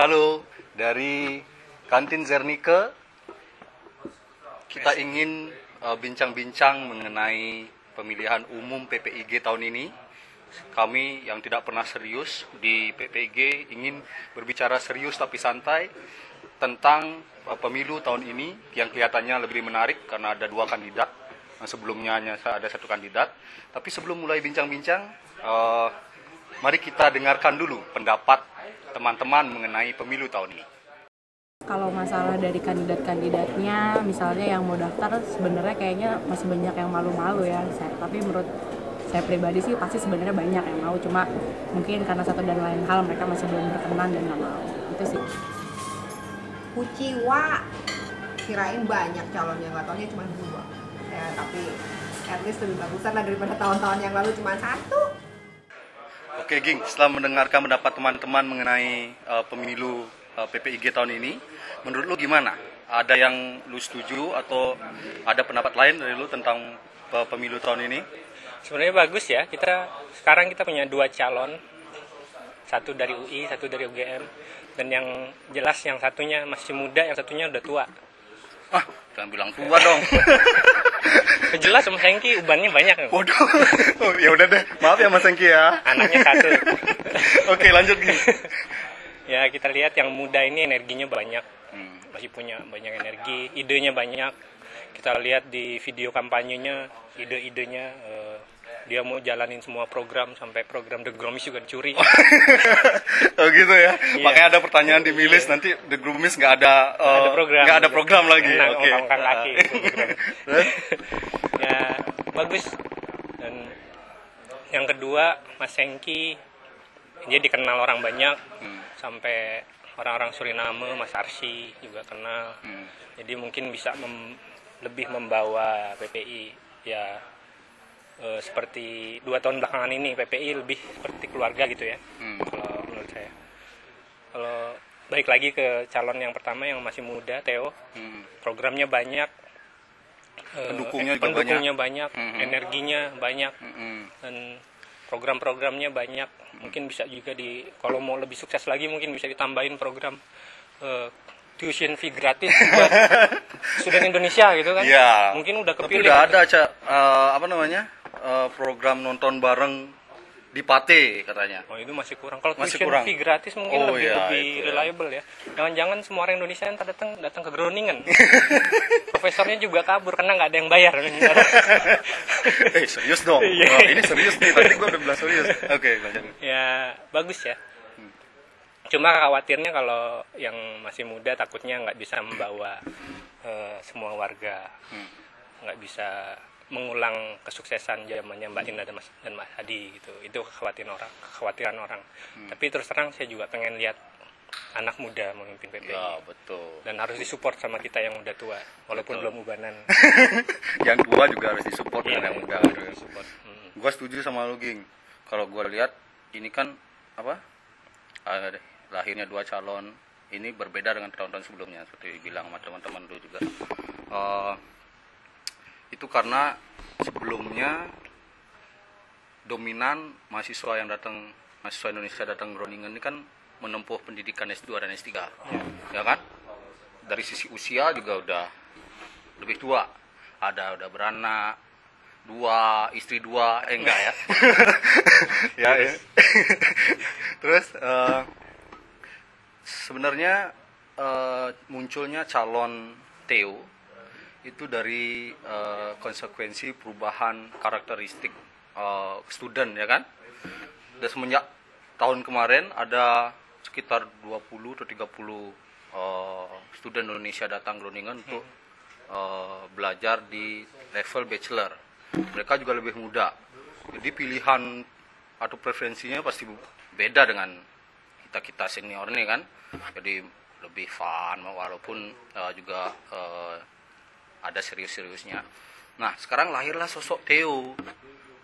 Halo, dari Kantin Zernike kita ingin bincang-bincang mengenai pemilihan umum PPIG tahun ini. Kami yang tidak pernah serius di PPIG ingin berbicara serius tapi santai tentang pemilu tahun ini yang kelihatannya lebih menarik karena ada dua kandidat. Sebelumnya hanya ada satu kandidat. Tapi sebelum mulai bincang-bincang, mari kita dengarkan dulu pendapat teman-teman mengenai pemilu tahun ini. Kalau masalah dari kandidat-kandidatnya, misalnya yang mau daftar, sebenarnya kayaknya masih banyak yang malu-malu ya. Tapi menurut saya pribadi sih pasti sebenarnya banyak yang mau, cuma mungkin karena satu dan lain hal mereka masih belum berkenan dan nggak mau. Itu sih. Kuciwa, kirain banyak calonnya, nggak taunya cuma 2. Ya, tapi at least lebih bagusan lah daripada tahun-tahun yang lalu cuma 1. Oke, Ging, setelah mendengarkan pendapat teman-teman mengenai pemilu PPIG tahun ini, menurut lu gimana? Ada yang lu setuju atau ada pendapat lain dari lu tentang pemilu tahun ini? Sebenarnya bagus ya. Sekarang kita punya 2 calon, satu dari UI, satu dari UGM, dan yang jelas yang satunya masih muda, yang satunya udah tua. Ah, jangan bilang tua dong. Jelas Mas Hengki ubannya banyak. Waduh. Oh, ya udah deh. Maaf ya Mas Hengki ya. Anaknya 1. Oke, lanjut Ging. Ya, kita lihat yang muda ini energinya banyak. Masih punya banyak energi, idenya banyak. Kita lihat di video kampanyenya, ide-idenya dia mau jalanin semua program, sampai program The Groomies juga dicuri. Oh gitu ya. Iya. Makanya ada pertanyaan di milis nanti The Groomies nggak ada program lagi. Oke. Oke. Kaki. Ya, bagus. Dan yang kedua, Mas Hengki dia dikenal orang banyak. Sampai orang-orang Suriname, Mas Arsy juga kenal. Jadi mungkin bisa lebih membawa PPI ya. Seperti 2 tahun belakangan ini PPI lebih seperti keluarga gitu ya. Kalau menurut saya. Kalau balik lagi ke calon yang pertama yang masih muda, Theo, programnya banyak, pendukungnya banyak, energinya banyak, dan program-programnya banyak. Mungkin bisa juga kalau mau lebih sukses lagi mungkin bisa ditambahin program tuition fee gratis buat student Indonesia gitu kan. Ya. Mungkin udah Tapi kepilih. udah ada program nonton bareng di Pate katanya. Oh, itu masih kurang. Kalau Masih tuition kurang. fee gratis mungkin lebih itu ya. reliable ya. Jangan-jangan semua orang Indonesia yang datang ke Groningen. Profesornya juga kabur karena nggak ada yang bayar. Serius dong. Iya. Oh, ini serius nih. Tadi gue udah bilang serius. Oke, lanjut. Ya, bagus ya. Cuma khawatirnya kalau yang masih muda takutnya nggak bisa membawa semua warga. Nggak bisa mengulang kesuksesan zamannya Mbak Ina dan Mas Hadi gitu. Itu kekhawatiran orang. Tapi terus terang saya juga pengen lihat anak muda memimpin PPI. Ya, betul. Dan harus disupport sama kita yang udah tua, walaupun Betul. belum ubanan. Yang tua juga harus disupport dengan yang muda. Support. Gue setuju sama lu, Ging. Kalau gue lihat ini kan lahirnya 2 calon ini berbeda dengan tahun-tahun sebelumnya seperti dibilang sama teman-teman dulu juga. Itu karena sebelumnya dominan mahasiswa Indonesia datang Groningen ini kan menempuh pendidikan S2 dan S3. Ya kan? Dari sisi usia juga udah lebih tua. Udah beranak, 2, istri 2, enggak ya. Ya. Terus sebenarnya munculnya calon Theo itu dari konsekuensi perubahan karakteristik student ya kan. Dan semenjak tahun kemarin ada sekitar 20 atau 30 student Indonesia datang Groningen untuk belajar di level bachelor. Mereka juga lebih muda. Jadi pilihan atau preferensinya pasti beda dengan kita senior nih kan. Jadi lebih fun walaupun juga ada serius-seriusnya. Nah, sekarang lahirlah sosok Theo.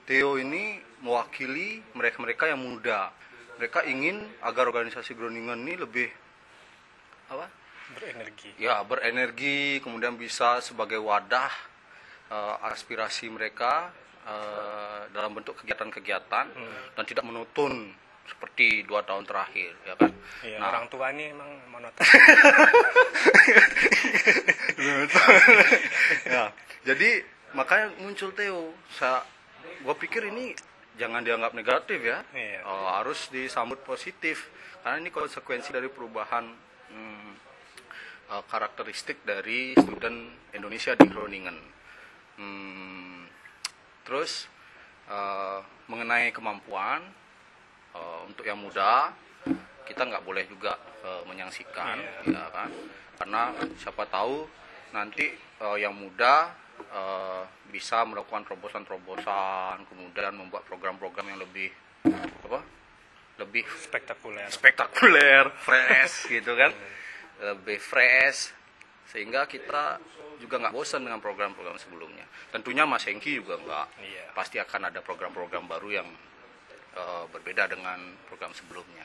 Theo ini mewakili mereka-mereka yang muda. Mereka ingin agar organisasi Groningen ini lebih berenergi, kemudian bisa sebagai wadah aspirasi mereka dalam bentuk kegiatan-kegiatan dan tidak monoton seperti 2 tahun terakhir, ya kan? Iya, Nah, orang tua nih emang monoton. ya, jadi makanya muncul Theo. Gue pikir ini jangan dianggap negatif ya, Iya. harus disambut positif karena ini konsekuensi dari perubahan karakteristik dari student Indonesia di Groningen. Terus mengenai kemampuan untuk yang muda kita nggak boleh juga menyaksikan, ya kan? Karena siapa tahu nanti yang muda bisa melakukan terobosan-terobosan, kemudian membuat program-program yang lebih lebih spektakuler, fresh gitu kan, lebih fresh, sehingga kita juga nggak bosan dengan program-program sebelumnya. Tentunya Mas Hengki juga nggak, pasti akan ada program-program baru yang berbeda dengan program sebelumnya.